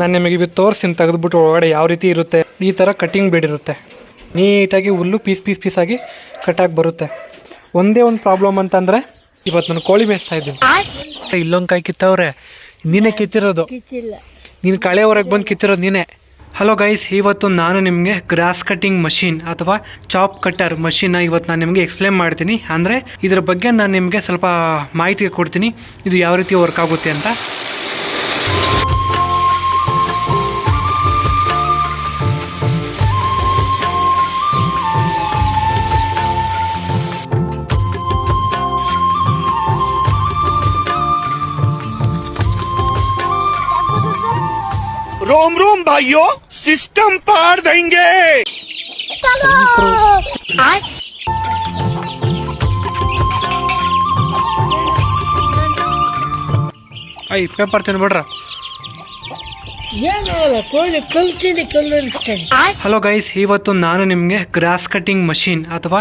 ನಾನು ನಿಮಗೆ ಇದು ತೋರಿಸ್ತೀನಿ ತೆಗೆದುಬಿಟ್ಟು ಒಳಗಡೆ ಯಾವ ರೀತಿ ಇರುತ್ತೆ. ಈ ಥರ ಕಟ್ಟಿಂಗ್ ಬ್ಲೇಡ್ ಇರುತ್ತೆ, ನೀಟಾಗಿ ಹುಲ್ಲು ಪೀಸ್ ಆಗಿ ಕಟ್ಟಾಗಿ ಬರುತ್ತೆ. ಒಂದೇ ಒಂದು ಪ್ರಾಬ್ಲಮ್ ಅಂತಂದರೆ ಇವತ್ತು ನಾನು ಕೋಳಿ ಮೇಯಿಸ್ತಾ ಇದ್ದೀನಿ, ಇಲ್ಲೊಂದು ಕಾಯಿ ಕಿತ್ತವ್ರೆ, ನೀನೇ ಕಿತ್ತಿರೋದು, ನೀನು ಕಳೆ ಹೊರಗೆ ಬಂದು ಕಿತ್ತಿರೋದು ನೀನೇ. ಹಲೋ ಗೈಸ್, ಇವತ್ತು ನಾನು ನಿಮಗೆ ಗ್ರಾಸ್ ಕಟ್ಟಿಂಗ್ ಮಷಿನ್ ಅಥವಾ ಚಾಪ್ ಕಟ್ಟರ್ ಮಷಿನ್ನ ಇವತ್ತು ನಾನು ನಿಮಗೆ ಎಕ್ಸ್ಪ್ಲೇನ್ ಮಾಡ್ತೀನಿ. ಅಂದರೆ ಇದರ ಬಗ್ಗೆ ನಾನು ನಿಮಗೆ ಸ್ವಲ್ಪ ಮಾಹಿತಿ ಕೊಡ್ತೀನಿ, ಇದು ಯಾವ ರೀತಿ ವರ್ಕ್ ಆಗುತ್ತೆ ಅಂತ. रोम रोम भाइयों, सिस्टम पार देंगे। ಐ ಪೇಪರ್ ತಿನ್ಬಿಡ್ರ. ಹಲೋ ಗೈಸ್, ಇವತ್ತು ನಾನು ನಿಮಗೆ ಗ್ರಾಸ್ ಕಟ್ಟಿಂಗ್ ಮಷಿನ್ ಅಥವಾ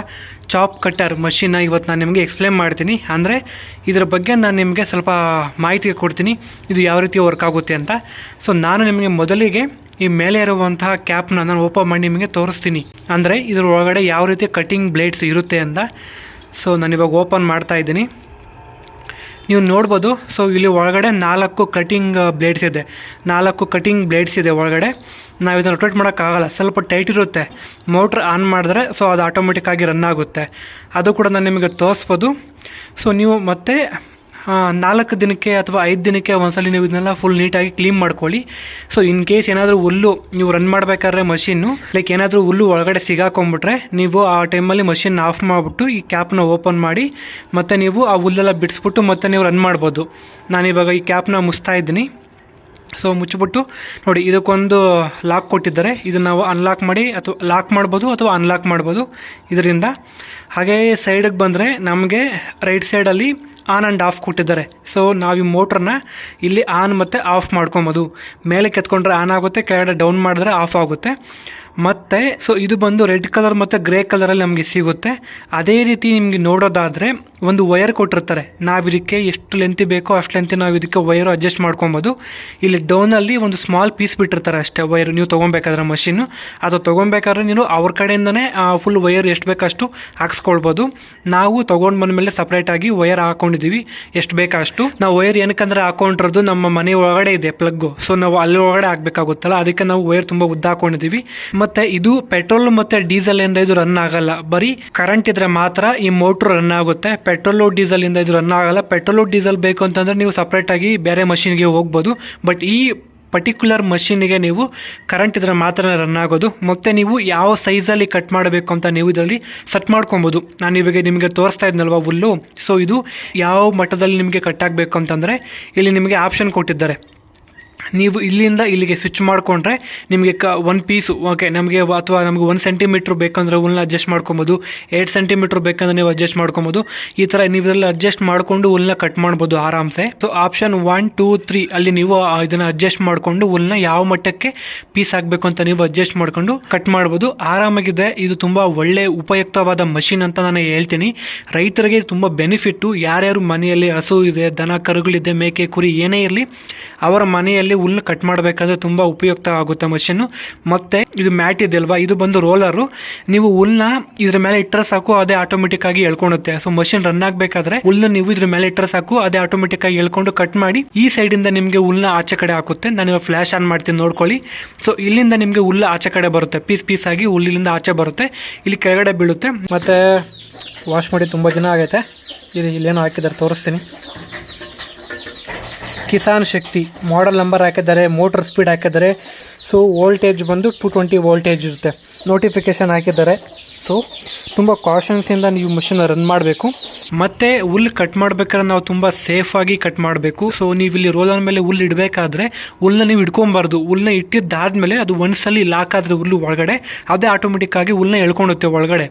ಚಾಪ್ ಕಟ್ಟರ್ ಮಷಿನ್ನ ಇವತ್ತು ನಾನು ನಿಮಗೆ ಎಕ್ಸ್ಪ್ಲೇನ್ ಮಾಡ್ತೀನಿ. ಅಂದರೆ ಇದರ ಬಗ್ಗೆ ನಾನು ನಿಮಗೆ ಸ್ವಲ್ಪ ಮಾಹಿತಿ ಕೊಡ್ತೀನಿ, ಇದು ಯಾವ ರೀತಿ ವರ್ಕ್ ಆಗುತ್ತೆ ಅಂತ. ಸೊ ನಾನು ನಿಮಗೆ ಮೊದಲಿಗೆ ಈ ಮೇಲೆ ಇರುವಂತಹ ಕ್ಯಾಪ್ನ ನಾನು ಓಪನ್ ಮಾಡಿ ನಿಮಗೆ ತೋರಿಸ್ತೀನಿ, ಅಂದರೆ ಇದ್ರ ಒಳಗಡೆ ಯಾವ ರೀತಿ ಕಟ್ಟಿಂಗ್ ಬ್ಲೇಡ್ಸ್ ಇರುತ್ತೆ ಅಂತ. ಸೊ ನಾನು ಇವಾಗ ಓಪನ್ ಮಾಡ್ತಾ ಇದ್ದೀನಿ, ನೀವು ನೋಡ್ಬೋದು. ಸೊ ಇಲ್ಲಿ ಒಳಗಡೆ 4 ಕಟ್ಟಿಂಗ್ ಬ್ಲೇಡ್ಸ್ ಇದೆ, 4 ಕಟ್ಟಿಂಗ್ ಬ್ಲೇಡ್ಸ್ ಇದೆ ಒಳಗಡೆ. ನಾವು ಇದನ್ನು ರೊಟೇಟ್ ಮಾಡೋಕ್ಕಾಗಲ್ಲ, ಸ್ವಲ್ಪ ಟೈಟ್ ಇರುತ್ತೆ. ಮೋಟ್ರ್ ಆನ್ ಮಾಡಿದ್ರೆ ಸೊ ಅದು ಆಟೋಮೆಟಿಕ್ಕಾಗಿ ರನ್ ಆಗುತ್ತೆ, ಅದು ಕೂಡ ನಾನು ನಿಮಗೆ ತೋರಿಸ್ಬೋದು. ಸೊ ನೀವು ಮತ್ತೆ 4 ದಿನಕ್ಕೆ ಅಥವಾ 5 ದಿನಕ್ಕೆ ಒಂದ್ಸಲ ನೀವು ಇದನ್ನೆಲ್ಲ ಫುಲ್ ನೀಟಾಗಿ ಕ್ಲೀನ್ ಮಾಡ್ಕೊಳ್ಳಿ. ಸೊ ಇನ್ ಕೇಸ್ ಏನಾದರೂ ಹುಲ್ಲು ನೀವು ರನ್ ಮಾಡಬೇಕಾದ್ರೆ ಮಷಿನ್ನು ಲೈಕ್ ಏನಾದರೂ ಹುಲ್ಲು ಒಳಗಡೆ ಸಿಗಾಕೊಂಡ್ಬಿಟ್ರೆ ನೀವು ಆ ಟೈಮಲ್ಲಿ ಮಷಿನ್ ಆಫ್ ಮಾಡಿಬಿಟ್ಟು ಈ ಕ್ಯಾಪ್ನ ಓಪನ್ ಮಾಡಿ ಮತ್ತು ನೀವು ಆ ಹುಲ್ಲೆಲ್ಲ ಬಿಡಿಸ್ಬಿಟ್ಟು ಮತ್ತೆ ನೀವು ರನ್ ಮಾಡ್ಬೋದು. ನಾನಿವಾಗ ಈ ಕ್ಯಾಪ್ನ ಮುಚ್ತಾ ಇದ್ದೀನಿ. ಸೊ ಮುಚ್ಚಿಬಿಟ್ಟು ನೋಡಿ, ಇದಕ್ಕೊಂದು ಲಾಕ್ ಕೊಟ್ಟಿದ್ದಾರೆ, ಇದನ್ನು ನಾವು ಅನ್ಲಾಕ್ ಮಾಡಿ ಅಥವಾ ಲಾಕ್ ಮಾಡ್ಬೋದು ಅಥವಾ ಅನ್ಲಾಕ್ ಮಾಡ್ಬೋದು ಇದರಿಂದ. ಹಾಗೆ ಸೈಡಿಗೆ ಬಂದರೆ ನಮಗೆ ರೈಟ್ ಸೈಡಲ್ಲಿ ಆನ್ ಆ್ಯಂಡ್ ಆಫ್ ಕೊಟ್ಟಿದ್ದಾರೆ. ಸೊ ನಾವು ಈ ಮೋಟ್ರನ್ನ ಇಲ್ಲಿ ಆನ್ ಮತ್ತು ಆಫ್ ಮಾಡ್ಕೊಬೋದು. ಮೇಲೆ ಕೆತ್ಕೊಂಡ್ರೆ ಆನ್ ಆಗುತ್ತೆ, ಕೆಳಗಡೆ ಡೌನ್ ಮಾಡಿದ್ರೆ ಆಫ್ ಆಗುತ್ತೆ. ಮತ್ತು ಸೊ ಇದು ಬಂದು ರೆಡ್ ಕಲರ್ ಮತ್ತು ಗ್ರೇ ಕಲರಲ್ಲಿ ನಮಗೆ ಸಿಗುತ್ತೆ. ಅದೇ ರೀತಿ ನಿಮಗೆ ನೋಡೋದಾದರೆ ಒಂದು ವಯರ್ ಕೊಟ್ಟಿರ್ತಾರೆ, ನಾವು ಇದಕ್ಕೆ ಎಷ್ಟು ಲೆಂತಿ ಬೇಕೋ ಅಷ್ಟು ಲೆಂತಿ ನಾವು ಇದಕ್ಕೆ ವಯರು ಅಡ್ಜಸ್ಟ್ ಮಾಡ್ಕೊಬೋದು. ಇಲ್ಲಿ ಡೌನಲ್ಲಿ ಒಂದು ಸ್ಮಾಲ್ ಪೀಸ್ ಬಿಟ್ಟಿರ್ತಾರೆ ಅಷ್ಟೇ ವಯರ್, ನೀವು ತೊಗೊಬೇಕಾದ್ರೆ ಮಷೀನು ಅದು ತೊಗೊಬೇಕಾದ್ರೆ ನೀವು ಅವ್ರ ಕಡೆಯಿಂದನೇ ಫುಲ್ ವಯರ್ ಎಷ್ಟು ಬೇಕಷ್ಟು ಹಾಕ್ಸ್ಕೊಳ್ಬೋದು. ನಾವು ತೊಗೊಂಡು ಬಂದಮೇಲೆ ಸಪ್ರೇಟಾಗಿ ವಯರ್ ಹಾಕ್ಕೊಂಡಿದ್ದೀವಿ, ಎಷ್ಟು ಬೇಕೋ ಅಷ್ಟು. ನಾವು ವಯರ್ ಏನಕ್ಕಂದ್ರೆ ಹಾಕೊಂಡಿರೋದು ನಮ್ಮ ಮನೆ ಒಳಗಡೆ ಇದೆ ಪ್ಲಗ್ಗು, ಸೊ ನಾವು ಅಲ್ಲಿ ಒಳಗಡೆ ಹಾಕಬೇಕಾಗುತ್ತಲ್ಲ, ಅದಕ್ಕೆ ನಾವು ವಯರ್ ತುಂಬ ಉದ್ದ ಹಾಕೊಂಡಿದ್ದೀವಿ. ಮತ್ತೆ ಇದು ಪೆಟ್ರೋಲ್ ಮತ್ತೆ ಡೀಸೆಲ್ ಇಂದ ಇದು ರನ್ ಆಗಲ್ಲ, ಬರೀ ಕರೆಂಟ್ ಇದ್ರೆ ಮಾತ್ರ ಈ ಮೋಟ್ರ್ ರನ್ ಆಗುತ್ತೆ. ಪೆಟ್ರೋಲ್ ಡೀಸೆಲ್ ಇಂದ ಇದು ರನ್ ಆಗಲ್ಲ. ಪೆಟ್ರೋಲ್ ಡೀಸೆಲ್ ಬೇಕು ಅಂತಂದ್ರೆ ನೀವು ಸಪ್ರೇಟ್ ಆಗಿ ಬೇರೆ ಮಷಿನ್ಗೆ ಹೋಗ್ಬೋದು, ಬಟ್ ಈ ಪರ್ಟಿಕ್ಯುಲರ್ ಮಷೀನಿಗೆ ನೀವು ಕರೆಂಟ್ ಇದ್ರೆ ಮಾತ್ರ ರನ್ ಆಗೋದು. ಮತ್ತು ನೀವು ಯಾವ ಸೈಜಲ್ಲಿ ಕಟ್ ಮಾಡಬೇಕು ಅಂತ ನೀವು ಇದರಲ್ಲಿ ಸೆಟ್ ಮಾಡ್ಕೊಬೋದು. ನಾನು ಇವಾಗ ನಿಮಗೆ ತೋರಿಸ್ತಾ ಇದ್ನಲ್ವ ಹುಲ್ಲು, ಸೊ ಇದು ಯಾವ ಮಟ್ಟದಲ್ಲಿ ನಿಮಗೆ ಕಟ್ ಆಗಬೇಕು ಅಂತಂದರೆ ಇಲ್ಲಿ ನಿಮಗೆ ಆಪ್ಷನ್ ಕೊಟ್ಟಿದ್ದಾರೆ. ನೀವು ಇಲ್ಲಿಂದ ಇಲ್ಲಿಗೆ ಸ್ವಿಚ್ ಮಾಡಿಕೊಂಡ್ರೆ ನಿಮಗೆ ಒಂದು ಪೀಸು ಓಕೆ ನಮಗೆ, ಅಥವಾ ನಮಗೆ 1 ಸೆಂಟಿಮೀಟ್ರ್ ಬೇಕಂದ್ರೆ ಹುಲ್ಲನ್ನ ಅಡ್ಜಸ್ಟ್ ಮಾಡ್ಕೊಬೋದು, 8 ಸೆಂಟಿಮೀಟ್ರ್ ಬೇಕಂದ್ರೆ ನೀವು ಅಡ್ಜಸ್ಟ್ ಮಾಡ್ಕೊಬೋದು. ಈ ಥರ ನೀವು ಇದರಲ್ಲಿ ಅಡ್ಜಸ್ಟ್ ಮಾಡಿಕೊಂಡು ಹುಲ್ಲನ್ನ ಕಟ್ ಮಾಡ್ಬೋದು ಆರಾಮ್ಸೆ. ಸೊ ಆಪ್ಷನ್ 1, 2, 3 ಅಲ್ಲಿ ನೀವು ಇದನ್ನು ಅಡ್ಜಸ್ಟ್ ಮಾಡಿಕೊಂಡು ಹುಲ್ಲನ್ನ ಯಾವ ಮಟ್ಟಕ್ಕೆ ಪೀಸ್ ಆಗಬೇಕು ಅಂತ ನೀವು ಅಡ್ಜಸ್ಟ್ ಮಾಡಿಕೊಂಡು ಕಟ್ ಮಾಡ್ಬೋದು. ಆರಾಮಾಗಿದೆ. ಇದು ತುಂಬ ಒಳ್ಳೆ ಉಪಯುಕ್ತವಾದ ಮಷಿನ್ ಅಂತ ನಾನು ಹೇಳ್ತೀನಿ. ರೈತರಿಗೆ ತುಂಬ ಬೆನಿಫಿಟ್ಟು. ಯಾರ್ಯಾರು ಮನೆಯಲ್ಲಿ ಹಸು ಇದೆ, ದನ ಕರುಗಳಿದೆ, ಮೇಕೆ ಕುರಿ ಏನೇ ಇರಲಿ, ಅವರ ಮನೆಯಲ್ಲಿ ಹುಲ್ಲು ಕಟ್ ಮಾಡಬೇಕಾದ್ರೆ ತುಂಬ ಉಪಯುಕ್ತ ಆಗುತ್ತೆ ಮಷೀನು. ಮತ್ತು ಇದು ಮ್ಯಾಟ್ ಇದೆ ಅಲ್ವಾ, ಇದು ಬಂದು ರೋಲರು. ನೀವು ಹುಲ್ಲನ್ನ ಇದ್ರ ಮೇಲೆ ಇಟ್ಟರೆ ಸಾಕು, ಅದೇ ಆಟೋಮೆಟಿಕ್ ಆಗಿ ಎಳ್ಕೊಳುತ್ತೆ. ಸೊ ಮಷೀನ್ ರನ್ ಆಗಬೇಕಾದ್ರೆ ಹುಲ್ಲು ನೀವು ಇದ್ರ ಮೇಲೆ ಇಟ್ಟರೆ ಸಾಕು, ಅದೇ ಆಟೋಮೆಟಿಕ್ ಆಗಿ ಎಳ್ಕೊಂಡು ಕಟ್ ಮಾಡಿ ಈ ಸೈಡಿಂದ ನಿಮಗೆ ಹುಲ್ಲನ್ನ ಆಚೆ ಕಡೆ ಹಾಕುತ್ತೆ. ನಾನು ಇವಾಗ ಫ್ಲಾಶ್ ಆನ್ ಮಾಡ್ತೀನಿ, ನೋಡ್ಕೊಳ್ಳಿ. ಸೊ ಇಲ್ಲಿಂದ ನಿಮಗೆ ಹುಲ್ಲು ಆಚೆ ಕಡೆ ಬರುತ್ತೆ, ಪೀಸ್ ಆಗಿ ಹುಲ್ಲಿಂದ ಆಚೆ ಬರುತ್ತೆ, ಇಲ್ಲಿ ಕೆಳಗಡೆ ಬೀಳುತ್ತೆ. ಮತ್ತು ವಾಶ್ ಮಾಡಿ ತುಂಬ ದಿನ ಆಗೈತೆ. ಇಲ್ಲೇನೋ ಹಾಕಿದ್ದಾರೆ, ತೋರಿಸ್ತೀನಿ. ಕಿಸಾನ್ ಶಕ್ತಿ ಮಾಡೆಲ್ ನಂಬರ್ ಹಾಕಿದ್ದಾರೆ, ಮೋಟರ್ ಸ್ಪೀಡ್ ಹಾಕಿದ್ದಾರೆ. ಸೊ ವೋಲ್ಟೇಜ್ ಬಂದು 220 ವೋಲ್ಟೇಜ್ ಇರುತ್ತೆ. ನೋಟಿಫಿಕೇಷನ್ ಹಾಕಿದ್ದಾರೆ. ಸೊ ತುಂಬ ಕಾಷನ್ಸಿಂದ ನೀವು ಮಷಿನ್ ರನ್ ಮಾಡಬೇಕು. ಮತ್ತು ಹುಲ್ಲು ಕಟ್ ಮಾಡಬೇಕಾದ್ರೆ ನಾವು ತುಂಬ ಸೇಫಾಗಿ ಕಟ್ ಮಾಡಬೇಕು. ಸೊ ನೀವು ಇಲ್ಲಿ ರೋಲರ್ ಮೇಲೆ ಹುಲ್ಲು ಇಡಬೇಕಾದ್ರೆ ಹುಲ್ಲನ್ನ ನೀವು ಇಟ್ಕೊಬಾರ್ದು. ಹುಲ್ಲನ್ನ ಇಟ್ಟಿದ್ದಾದ್ಮೇಲೆ ಅದು ಒಂದ್ಸಲಿ ಲಾಕ್ ಆದರೆ ಹುಲ್ಲು ಒಳಗಡೆ ಅದೇ ಆಟೋಮೆಟಿಕ್ ಆಗಿ ಹುಲ್ಲನ್ನ ಎಳ್ಕೊಂಡುತ್ತೆ ಒಳಗಡೆ.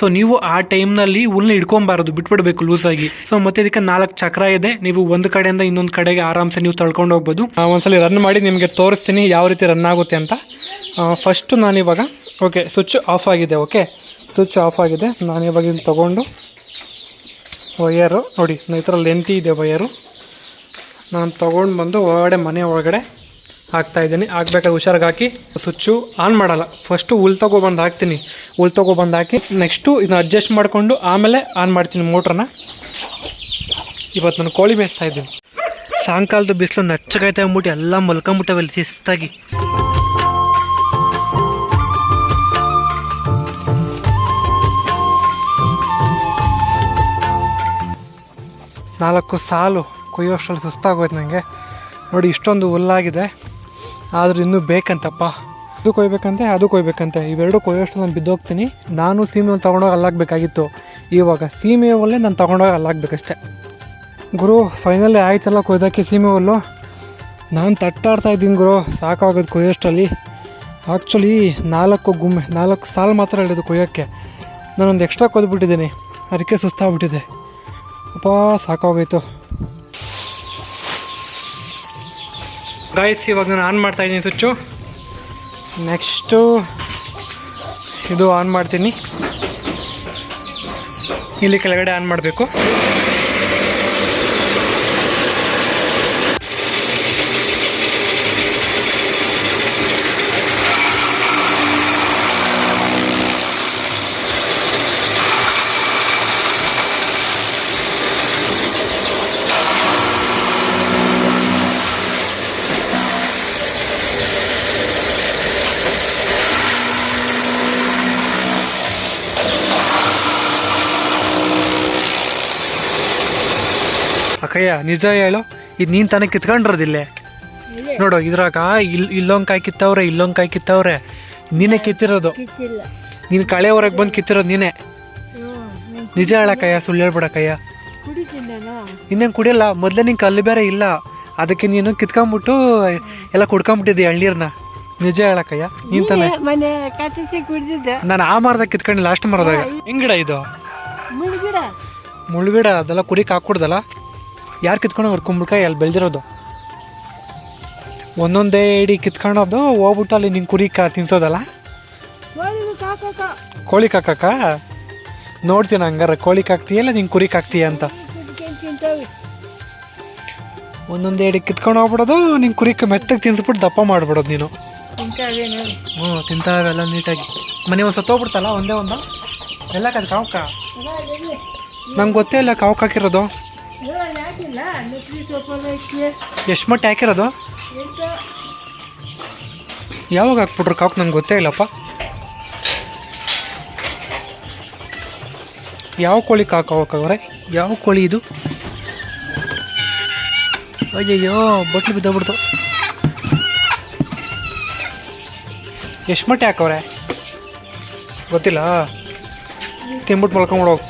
ಸೊ ನೀವು ಆ ಟೈಮ್ನಲ್ಲಿ ಹುಲ್ಲನ್ನ ಇಟ್ಕೊಬಾರ್ದು, ಬಿಟ್ಬಿಡ್ಬೇಕು ಲೂಸಾಗಿ. ಸೊ ಮತ್ತೆ ಇದಕ್ಕೆ 4 ಚಕ್ರ ಇದೆ, ನೀವು ಒಂದು ಕಡೆಯಿಂದ ಇನ್ನೊಂದು ಕಡೆಗೆ ಆರಾಮ್ಸೆ ನೀವು ತಳ್ಕೊಂಡು ಹೋಗ್ಬೋದು. ಒಂದ್ಸಲಿ ರನ್ ಮಾಡಿ ನಿಮಗೆ ತೋರಿಸ್ತೀನಿ ಯಾವ ರೀತಿ ರನ್ ಆಗುತ್ತೆ ಅಂತ. ಫಸ್ಟು ನಾನಿವಾಗ ಓಕೆ ಸ್ವಿಚ್ ಆಫ್ ಆಗಿದೆ. ಓಕೆ ಸ್ವಿಚ್ ಆಫ್ ಆಗಿದೆ. ನಾನು ಇವಾಗ ಇದನ್ನು ತೊಗೊಂಡು ವಯರು ನೋಡಿ ಈ ಥರ ಲೆಂತಿ ಇದೆ ವಯರು, ನಾನು ತೊಗೊಂಡು ಬಂದು ಒಳಗಡೆ ಮನೆ ಒಳಗಡೆ ಹಾಕ್ತಾಯಿದ್ದೀನಿ. ಹಾಕ್ಬೇಕಾದ್ರೆ ಹುಷಾರಾಗಿ ಹಾಕಿ ಸ್ವಿಚ್ಚು ಆನ್ ಮಾಡಲ್ಲ, ಫಸ್ಟು ಹುಲ್ ತೊಗೊಬಂದು ಹಾಕ್ತೀನಿ. ಹುಲ್ ತೊಗೊಬಂದು ಹಾಕಿ ನೆಕ್ಸ್ಟು ಇದನ್ನ ಅಡ್ಜಸ್ಟ್ ಮಾಡಿಕೊಂಡು ಆಮೇಲೆ ಆನ್ ಮಾಡ್ತೀನಿ ಮೋಟ್ರನ್ನ. ಇವತ್ತು ನಾನು ಕೋಳಿ ಮೇಯಿಸ್ತಾ ಇದ್ದೀನಿ. ಸಾಯಂಕಾಲದ ಬಿಸಿಲು ನಚ್ಚಗಾಯ್ತಾ ಅಂದ್ಬಿಟ್ಟು ಎಲ್ಲ ಮಲ್ಕೊಂಬಿಟ್ಟವೆಲ್ಲ ಶಿಸ್ತಾಗಿ. ನಾಲ್ಕು ಸಾಲು ಕೊಯ್ಯೋಷ್ಟರಲ್ಲಿ ಸುಸ್ತಾಗೋಯ್ತು ನನಗೆ. ನೋಡಿ ಇಷ್ಟೊಂದು ಹುಲ್ಲಾಗಿದೆ, ಆದರೂ ಇನ್ನೂ ಬೇಕಂತಪ್ಪ. ಅದು ಕೊಯ್ಬೇಕಂತೆ ಅದು ಕೊಯ್ಬೇಕಂತೆ, ಇವೆರಡು ಕೊಯ್ಯೋಷ್ಟರಲ್ಲಿ ನಾನು ಬಿದ್ದೋಗ್ತೀನಿ. ನಾನು ಸೀಮೆ ಹುಲ್ಲು ತೊಗೊಂಡೋಗಿ ಅಲ್ಲಾಗಬೇಕಾಗಿತ್ತು, ಇವಾಗ ಸೀಮೆ ಹುಲ್ಲೇ ನಾನು ತೊಗೊಂಡೋಗಿ ಅಲ್ಲಾಗಬೇಕಷ್ಟೆ. ಗುರು ಫೈನಲಿ ಆಯ್ತಲ್ಲ ಕೊಯ್ದಕ್ಕೆ ಸೀಮೆ ಹುಲ್ಲು. ನಾನು ತಟ್ಟಾಡ್ತಾಯಿದ್ದೀನಿ ಗುರು, ಸಾಕಾಗೋದು ಕೊಯ್ಯೋಷ್ಟರಲ್ಲಿ. ಆ್ಯಕ್ಚುಲಿ 4 ಸಾಲು ಮಾತ್ರ ಹೇಳಿದ್ದು ಕೊಯ್ಯೋಕ್ಕೆ, ನಾನೊಂದು ಎಕ್ಸ್ಟ್ರಾ ಕೊಯ್ದುಬಿಟ್ಟಿದ್ದೀನಿ, ಅದಕ್ಕೆ ಸುಸ್ತಾಗ್ಬಿಟ್ಟಿದೆ. ಅಪ್ಪ ಸಾಕಾಗೋಯ್ತು ಗೈಸ್. ಇವಾಗ ನಾನು ಆನ್ ಮಾಡ್ತಾಯಿದ್ದೀನಿ ಸ್ವಿಚ್ಚು. ನೆಕ್ಸ್ಟು ಇದು ಆನ್ ಮಾಡ್ತೀನಿ, ಇಲ್ಲಿ ಕೆಳಗಡೆ ಆನ್ ಮಾಡಬೇಕು. ಅಕ್ಕಯ್ಯ ನಿಜ ಹೇಳು, ಇದು ನೀನು ತಾನೇ ಕಿತ್ಕೊಂಡಿರೋದಿಲ್ಲೇ ನೋಡು. ಇದ್ರಾಗ ಇಲ್ಲೊಂದು ಕಾಯಿ ಕಿತ್ತವ್ರೆ, ಇಲ್ಲೊಂದು ಕಾಯಿ ಕಿತ್ತವ್ರೆ, ನೀನೇ ಕಿತ್ತಿರೋದು. ನೀನು ಕಳೆ ಹೊರಗೆ ಬಂದು ಕಿತ್ತಿರೋದು ನೀನೇ. ನಿಜ ಹೇಳಕ್ಕಯ್ಯ, ಸುಳ್ಳು ಹೇಳ್ಬಿಡಕ್ಕಯ್ಯ. ಇನ್ನೇನು ಕುಡಿಯಲ್ಲ, ಮೊದಲೇ ನಿಂಗೆ ಕಲ್ಲು ಬೇರೆ ಇಲ್ಲ, ಅದಕ್ಕೆ ನೀನು ಕಿತ್ಕೊಂಬಿಟ್ಟು ಎಲ್ಲ ಕುಡ್ಕೊಂಬಿಟ್ಟಿದ್ದೆ ಎಳ್ನೀರನ್ನ. ನಿಜ ಹೇಳಕ್ಕಯ್ಯ, ನೀನು ತಾನೆ. ನಾನು ಆ ಮರದಾಗ ಕಿತ್ಕೊಂಡು ಲಾಸ್ಟ್ ಮರದಾಗ. ಹೆಂಗ್ ಗಿಡ ಇದು? ಮುಳ್ಳುಗಿಡ. ಅದೆಲ್ಲ ಕುರಿಕ್ ಹಾಕ್ಕೊಡ್ದಲ್ಲ, ಯಾರು ಕಿತ್ಕೊಂಡು ಅವ್ರು ಕುಂಬಳಕಾಯಿ ಅಲ್ಲಿ ಬೆಳೆದಿರೋದು. ಒಂದೊಂದೇ ಇಡೀ ಕಿತ್ಕೊಂಡೋದು ಹೋಗ್ಬಿಟ್ಟು ಅಲ್ಲಿ ನಿಂಗೆ ಕುರಿ ತಿನ್ಸೋದಲ್ಲ. ಕೋಳಿ ಕಾಕಕ್ಕ ನೋಡ್ತೀನಿ ಹಂಗಾರೆ, ಕೋಳಿ ಕಾಕ್ತೀಯಲ್ಲ ನಿಂಗೆ ಕುರಿ ಕಾಕ್ತೀಯ ಅಂತ. ಒಂದೊಂದೇ ಇಡೀ ಕಿತ್ಕೊಂಡು ಹೋಗ್ಬಿಡೋದು, ನಿಂಗೆ ಕುರಿಕ ಮೆತ್ತಗೆ ತಿನ್ಸ್ಬಿಟ್ಟು ದಪ್ಪ ಮಾಡಿಬಿಡೋದು ನೀನು. ಹ್ಞೂ ತಿಂತಾವೆಲ್ಲ ನೀಟಾಗಿ. ಮನೆ ಒಂದು ಸತ್ತೋಗ್ಬಿಡ್ತಲ್ಲ ಒಂದೇ ಒಂದು ಎಲ್ಲ ಕದ ಕಾವಕ್ಕ. ನಂಗೆ ಗೊತ್ತೇ ಇಲ್ಲ ಕಾವಕ್ಕೆ ಹಾಕಿರೋದು. ಎಷ್ಟು ಮಟ್ಟ ಹಾಕಿರೋದು? ಯಾವಾಗ ಹಾಕ್ಬಿಟ್ರು ಕಾವಕ್ಕೆ ನಂಗೆ ಗೊತ್ತೇ ಇಲ್ಲಪ್ಪ. ಯಾವ ಕೋಳಿ ಕಾಕವ್ರೆ? ಯಾವ ಕೋಳಿ ಇದು? ಅಯ್ಯಯ್ಯೋ ಬಟ್ಲು ಬಿದ್ದೋಗ್ಬಿಡ್ತು. ಎಷ್ಟು ಮಟ್ಟ ಹಾಕವ್ರೆ ಗೊತ್ತಿಲ್ಲ, ತಿನ್ಬಿಟ್ಟು ಮಲ್ಕೊಂಬಿಡೋಗಿ.